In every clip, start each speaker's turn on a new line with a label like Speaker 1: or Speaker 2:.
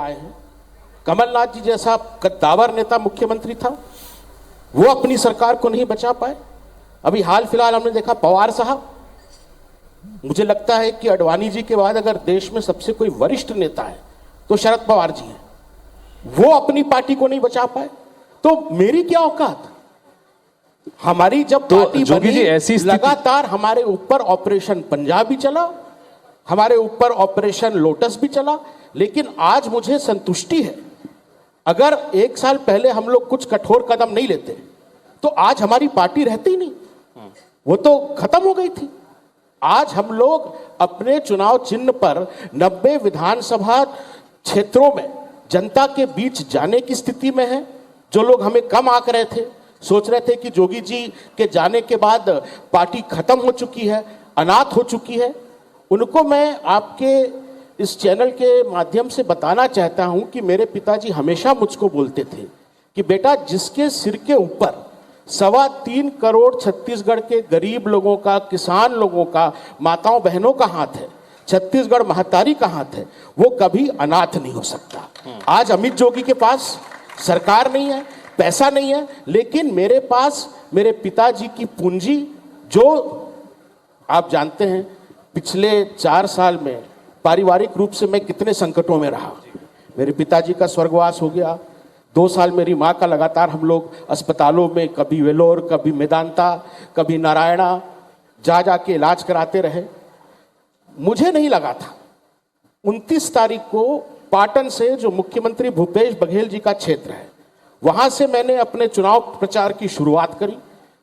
Speaker 1: आए हैं। कमलनाथ जी जैसा कद्दावर नेता मुख्यमंत्री था, वो अपनी सरकार को नहीं बचा पाए। अभी हाल फिलहाल हमने देखा पवार साहब, मुझे लगता है कि अडवाणी जी के बाद अगर देश में सबसे कोई वरिष्ठ नेता है तो शरद पवार जी हैं, वो अपनी पार्टी को नहीं बचा पाए। तो मेरी क्या औकात? हमारी जब पार्टी बनी, ऐसी लगातार हमारे ऊपर ऑपरेशन पंजाब भी चला, हमारे ऊपर ऑपरेशन लोटस भी चला, लेकिन आज मुझे संतुष्टि है। अगर एक साल पहले हम लोग कुछ कठोर कदम नहीं लेते तो आज हमारी पार्टी रहती नहीं, वो तो खत्म हो गई थी। आज हम लोग अपने चुनाव चिन्ह पर 90 विधानसभा क्षेत्रों में जनता के बीच जाने की स्थिति में है। जो लोग हमें कम आंक रहे थे, सोच रहे थे कि जोगी जी के जाने के बाद पार्टी खत्म हो चुकी है, अनाथ हो चुकी है, उनको मैं आपके इस चैनल के माध्यम से बताना चाहता हूं कि मेरे पिताजी हमेशा मुझको बोलते थे कि बेटा, जिसके सिर के ऊपर 3.25 करोड़ छत्तीसगढ़ के गरीब लोगों का, किसान लोगों का, माताओं बहनों का हाथ है, छत्तीसगढ़ महतारी का हाथ है, वो कभी अनाथ नहीं हो सकता। आज अमित जोगी के पास सरकार नहीं है, पैसा नहीं है, लेकिन मेरे पास मेरे पिताजी की पूंजी, जो आप जानते हैं पिछले 4 साल में पारिवारिक रूप से मैं कितने संकटों में रहा। मेरे पिताजी का स्वर्गवास हो गया, 2 साल मेरी माँ का लगातार हम लोग अस्पतालों में, कभी वेलोर, कभी मेदांता, कभी नारायणा जा के इलाज कराते रहे। मुझे नहीं लगा था 29 तारीख को पाटन से, जो मुख्यमंत्री भूपेश बघेल जी का क्षेत्र है, वहां से मैंने अपने चुनाव प्रचार की शुरुआत करी।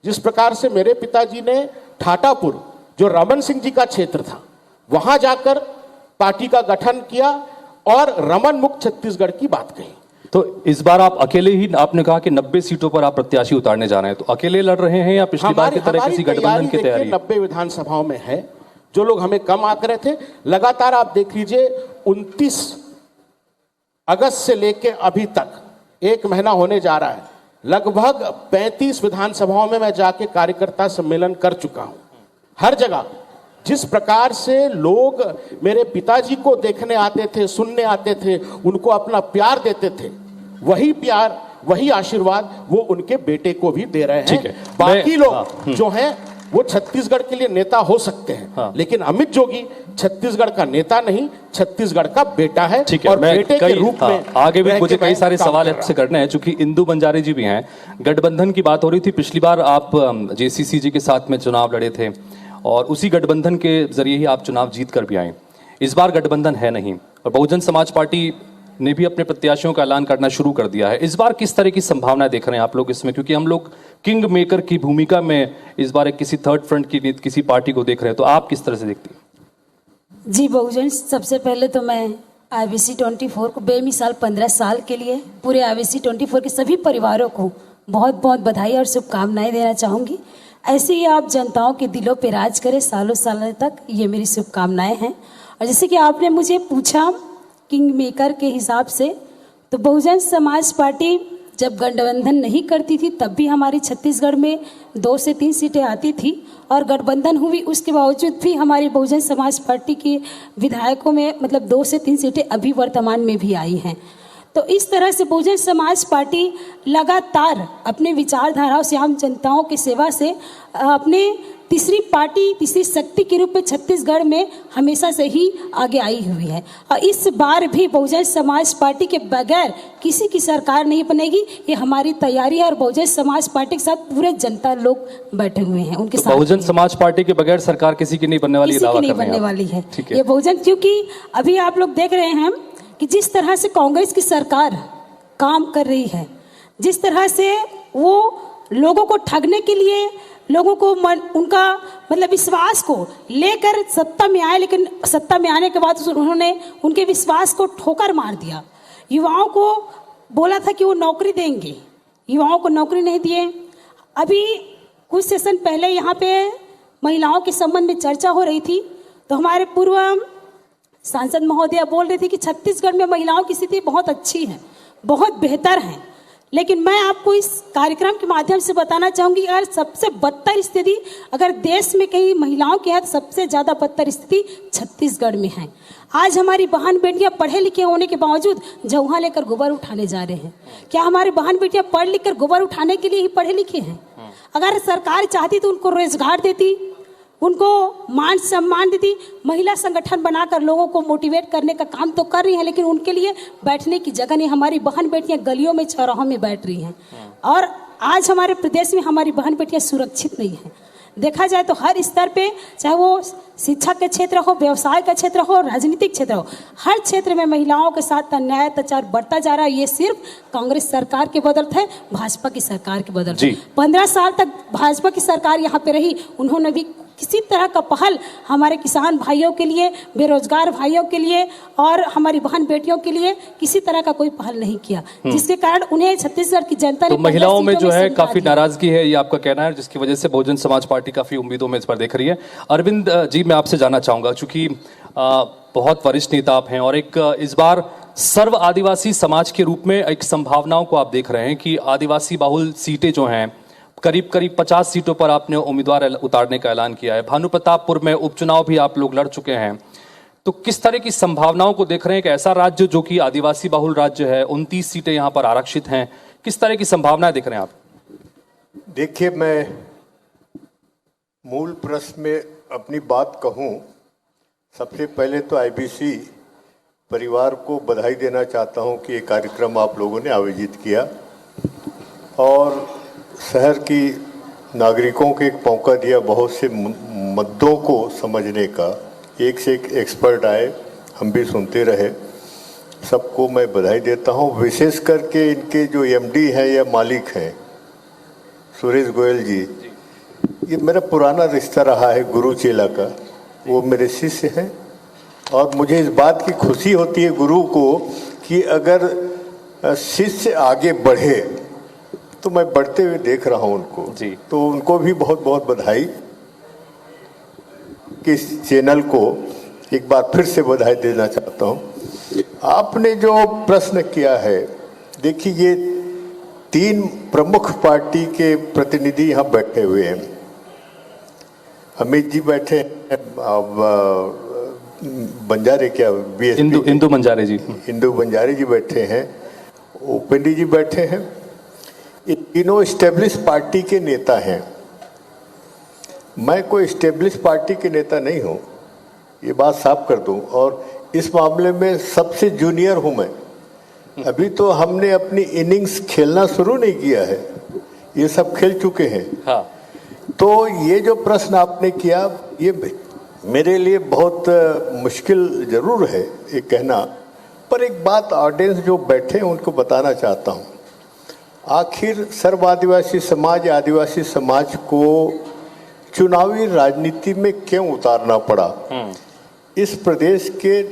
Speaker 1: जिस प्रकार से मेरे पिताजी ने ठाटापुर, जो रमन सिंह जी का क्षेत्र था, वहां जाकर पार्टी का गठन किया और रमन मुक्त छत्तीसगढ़ की बात कही।
Speaker 2: तो इस बार आप अकेले ही, आपने कहा कि 90 सीटों पर आप प्रत्याशी उतारने जा रहे हैं, तो अकेले लड़ रहे हैं या पिछली बार की तरह किसी गठबंधन की तैयारी?
Speaker 1: 90 विधानसभाओं में है। जो लोग हमें कम आंक रहे थे, लगातार आप देख लीजिए 29 अगस्त से लेकर अभी तक 1 महीना होने जा रहा है, लगभग 35 विधानसभाओं में मैं जाके कार्यकर्ता सम्मेलन कर चुका हूं। हर जगह जिस प्रकार से लोग मेरे पिताजी को देखने आते थे, सुनने आते थे, उनको अपना प्यार देते थे, वही प्यार, वही आशीर्वाद वो उनके बेटे को भी दे रहे हैं। बाकी लोग जो हैं वो छत्तीसगढ़ के लिए नेता हो सकते हैं, लेकिन अमित जोगी छत्तीसगढ़ का नेता नहीं, छत्तीसगढ़ का बेटा है। और बेटे के रूप में
Speaker 2: आगे भी मुझे कई सारे सवाल आपसे करने हैं, चूंकि इंदु बंजारे जी भी हैं। गठबंधन की बात हो रही थी, पिछली बार आप जेसीसी जी के साथ में चुनाव लड़े थे और उसी गठबंधन के जरिए ही आप चुनाव जीत कर भी आए। इस बार गठबंधन है नहीं और बहुजन समाज पार्टी ने भी अपने प्रत्याशियों का ऐलान करना शुरू कर दिया है। इस बार किस तरह की संभावना देख रहे हैं आप लोग इसमें, क्योंकि हम लोग किंग मेकर की भूमिका में इस बार एक किसी थर्ड फ्रंट की किसी पार्टी को देख रहे हैं, तो आप किस तरह से देखती हैं?
Speaker 3: जी बहुजन, सबसे पहले तो मैं IBC 24 को बेमिसाल 15 साल के लिए पूरे IBC 24 के सभी परिवारों को बहुत बहुत बधाई और शुभकामनाएं देना चाहूँगी। ऐसे ही आप जनताओं के दिलों पे राज करें सालों सालों तक, ये मेरी शुभकामनाएं हैं। और जैसे कि आपने मुझे पूछा किंग मेकर के हिसाब से, तो बहुजन समाज पार्टी जब गठबंधन नहीं करती थी तब भी हमारी छत्तीसगढ़ में 2 से 3 सीटें आती थी, और गठबंधन हुई उसके बावजूद भी हमारी बहुजन समाज पार्टी के विधायकों में मतलब 2 से 3 सीटें अभी वर्तमान में भी आई हैं। तो इस तरह से बहुजन समाज पार्टी लगातार अपने विचारधाराओं से आम जनताओं की सेवा से अपने तीसरी शक्ति के रूप में छत्तीसगढ़ में हमेशा से ही आगे आई हुई है। और इस बार भी बहुजन समाज पार्टी के बगैर किसी की सरकार नहीं बनेगी, ये हमारी तैयारी है। और बहुजन समाज पार्टी के साथ पूरे जनता लोग बैठे हुए हैं, उनके साथ।
Speaker 2: बहुजन समाज पार्टी के बगैर सरकार किसी की नहीं बनने वाली,
Speaker 3: किसी की नहीं बनने वाली है ये बहुजन, क्योंकि अभी आप लोग देख रहे हैं कि जिस तरह से कांग्रेस की सरकार काम कर रही है, जिस तरह से वो लोगों को ठगने के लिए, लोगों को उनका मतलब विश्वास को लेकर सत्ता में आए, लेकिन सत्ता में आने के बाद उन्होंने उनके विश्वास को ठोकर मार दिया। युवाओं को बोला था कि वो नौकरी देंगे, युवाओं को नौकरी नहीं दिए। अभी कुछ सेशन पहले यहाँ पे महिलाओं के संबंध में चर्चा हो रही थी, तो हमारे पूर्व सांसद महोदया बोल रही थी कि छत्तीसगढ़ में महिलाओं की स्थिति बहुत अच्छी है, बहुत बेहतर है, लेकिन मैं आपको इस कार्यक्रम के माध्यम से बताना चाहूँगी, अगर सबसे बदतर स्थिति अगर देश में कहीं महिलाओं की है तो सबसे ज़्यादा बदतर स्थिति छत्तीसगढ़ में है। आज हमारी बहन बेटियां पढ़े लिखे होने के बावजूद जौहा लेकर गोबर उठाने जा रहे हैं। क्या हमारी बहन बेटियां पढ़ लिख कर गोबर उठाने के लिए ही पढ़े लिखे हैं? अगर सरकार चाहती तो उनको रोजगार देती, उनको मान सम्मान देती, महिला संगठन बनाकर लोगों को मोटिवेट करने का काम तो कर रही हैं, लेकिन उनके लिए बैठने की जगह नहीं। हमारी बहन बेटियां गलियों में चौराहों में बैठ रही हैं और आज हमारे प्रदेश में हमारी बहन बेटियां सुरक्षित नहीं हैं। देखा जाए तो हर स्तर पे, चाहे वो शिक्षा के क्षेत्र हो, व्यवसाय का क्षेत्र हो, राजनीतिक क्षेत्र हो, हर क्षेत्र में महिलाओं के साथ अन्याय अत्याचार बढ़ता जा रहा है। ये सिर्फ कांग्रेस सरकार के बदौलत है, भाजपा की सरकार के बदौलत है। 15 साल तक भाजपा की सरकार यहाँ पे रही, उन्होंने भी किसी तरह का पहल हमारे किसान भाइयों के लिए, बेरोजगार भाइयों के लिए और हमारी बहन बेटियों के लिए किसी तरह का कोई पहल नहीं किया, जिसके कारण उन्हें छत्तीसगढ़ की जनता ने
Speaker 2: तो महिलाओं में जो है काफी
Speaker 3: दिया।
Speaker 2: नाराजगी है, ये आपका कहना है, जिसकी वजह से बहुजन समाज पार्टी काफी उम्मीदों में इस पर देख रही है। अरविंद जी, मैं आपसे जानना चाहूंगा, चूंकि बहुत वरिष्ठ नेता आप हैं और एक इस बार सर्व आदिवासी समाज के रूप में एक संभावनाओं को आप देख रहे हैं कि आदिवासी बहुल सीटें जो हैं, करीब करीब 50 सीटों पर आपने उम्मीदवार उतारने का ऐलान किया है। भानुप्रतापपुर में उपचुनाव भी आप लोग लड़ चुके हैं, तो किस तरह की संभावनाओं को देख रहे हैं? एक ऐसा राज्य जो कि आदिवासी बहुल राज्य है, 29 सीटें यहाँ पर आरक्षित हैं, किस तरह की संभावनाएं देख रहे हैं आप?
Speaker 4: देखिए, मैं मूल प्रश्न में अपनी बात कहूं, सबसे पहले तो आईबीसी परिवार को बधाई देना चाहता हूं कि ये कार्यक्रम आप लोगों ने आयोजित किया और शहर की नागरिकों को एक मौका दिया बहुत से मुद्दों को समझने का। एक से एक एक्सपर्ट आए, हम भी सुनते रहे। सबको मैं बधाई देता हूं, विशेष करके इनके जो एमडी हैं या मालिक हैं सुरेश गोयल जी। ये मेरा पुराना रिश्ता रहा है गुरु चेला का, वो मेरे शिष्य हैं और मुझे इस बात की खुशी होती है गुरु को कि अगर शिष्य आगे बढ़े तो मैं बढ़ते हुए देख रहा हूं उनको
Speaker 2: जी।
Speaker 4: तो उनको भी बहुत बहुत बधाई कि इस चैनल को एक बार फिर से बधाई देना चाहता हूं। आपने जो प्रश्न किया है, देखिए ये 3 प्रमुख पार्टी के प्रतिनिधि यहाँ बैठे हुए हैं। अमित जी बैठे हैं, बंजारे क्या
Speaker 2: इंदु बंजारे जी,
Speaker 4: इंदु बंजारे जी बैठे हैं, उपेंद्र जी बैठे हैं। ये तीनों स्टेब्लिश पार्टी के नेता हैं। मैं कोई स्टेब्लिश पार्टी के नेता नहीं हूं, ये बात साफ कर दूं, और इस मामले में सबसे जूनियर हूं मैं। अभी तो हमने अपनी इनिंग्स खेलना शुरू नहीं किया है, ये सब खेल चुके हैं।
Speaker 2: हाँ।
Speaker 4: तो ये जो प्रश्न आपने किया, ये मेरे लिए बहुत मुश्किल जरूर है ये कहना, पर एक बात ऑडियंस जो बैठे हैं उनको बताना चाहता हूँ। आखिर सर्व आदिवासी समाज, आदिवासी समाज को चुनावी राजनीति में क्यों उतारना पड़ा, इस प्रदेश के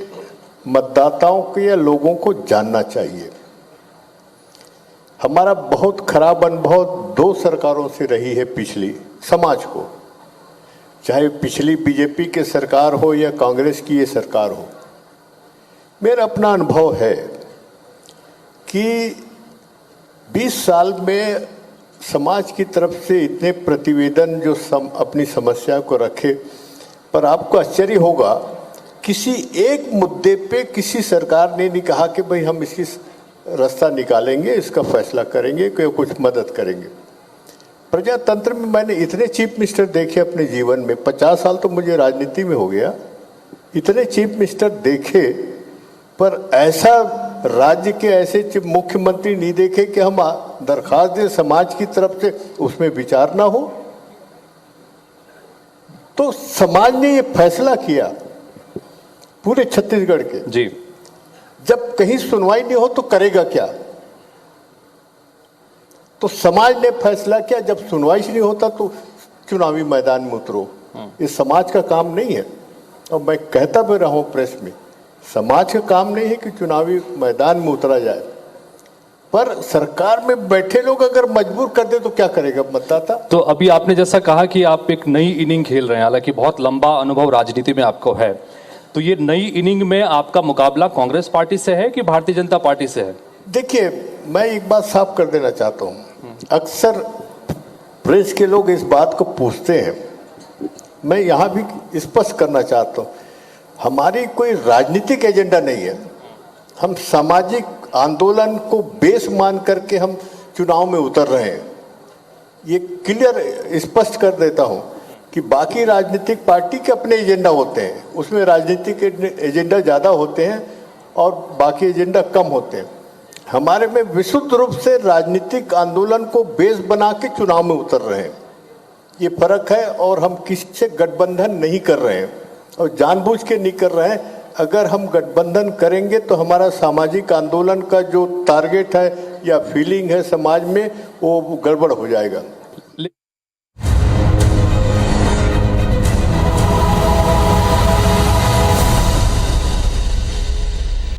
Speaker 4: मतदाताओं को या लोगों को जानना चाहिए। हमारा बहुत खराब अनुभव 2 सरकारों से रही है पिछली समाज को, चाहे पिछली बीजेपी के सरकार हो या कांग्रेस की ये सरकार हो। मेरा अपना अनुभव है कि 20 साल में समाज की तरफ से इतने प्रतिवेदन जो अपनी समस्या को रखे, पर आपको आश्चर्य होगा किसी एक मुद्दे पे किसी सरकार ने नहीं कहा कि भाई हम इसकी रास्ता निकालेंगे, इसका फैसला करेंगे, कोई कुछ मदद करेंगे। प्रजातंत्र में मैंने इतने चीफ मिनिस्टर देखे अपने जीवन में, 50 साल तो मुझे राजनीति में हो गया, इतने चीफ मिनिस्टर देखे, पर ऐसा राज्य के ऐसे मुख्यमंत्री नहीं देखे कि हम दरखास्त दें समाज की तरफ से, उसमें विचार ना हो। तो समाज ने ये फैसला किया पूरे छत्तीसगढ़ के
Speaker 2: जी,
Speaker 4: जब कहीं सुनवाई नहीं हो तो करेगा क्या। तो समाज ने फैसला किया, जब सुनवाई नहीं होता तो चुनावी मैदान में उतरो। ये समाज का काम नहीं है, और मैं कहता भी रहा हूं प्रेस में, समाज का काम नहीं है कि चुनावी मैदान में उतरा जाए, पर सरकार में बैठे लोग अगर मजबूर कर दे तो क्या करेगा मतदाता।
Speaker 2: तो अभी आपने जैसा कहा कि आप एक नई इनिंग खेल रहे हैं, हालांकि बहुत लंबा अनुभव राजनीति में आपको है, तो ये नई इनिंग में आपका मुकाबला कांग्रेस पार्टी से है कि भारतीय जनता पार्टी से है?
Speaker 4: देखिए, मैं एक बात साफ कर देना चाहता हूँ। अक्सर प्रेस के लोग इस बात को पूछते हैं, मैं यहाँ भी स्पष्ट करना चाहता हूँ, हमारी कोई राजनीतिक एजेंडा नहीं है। हम सामाजिक आंदोलन को बेस मान करके हम चुनाव में उतर रहे हैं। ये क्लियर स्पष्ट कर देता हूँ कि बाकी राजनीतिक पार्टी के अपने एजेंडा होते हैं, उसमें राजनीतिक एजेंडा ज़्यादा होते हैं और बाकी एजेंडा कम होते हैं। हमारे में विशुद्ध रूप से राजनीतिक आंदोलन को बेस बना के चुनाव में उतर रहे हैं, ये फर्क है। और हम किसी से गठबंधन नहीं कर रहे हैं और जानबूझ के नहीं कर रहे हैं। अगर हम गठबंधन करेंगे तो हमारा सामाजिक आंदोलन का जो टारगेट है या फीलिंग है समाज में, वो गड़बड़ हो जाएगा।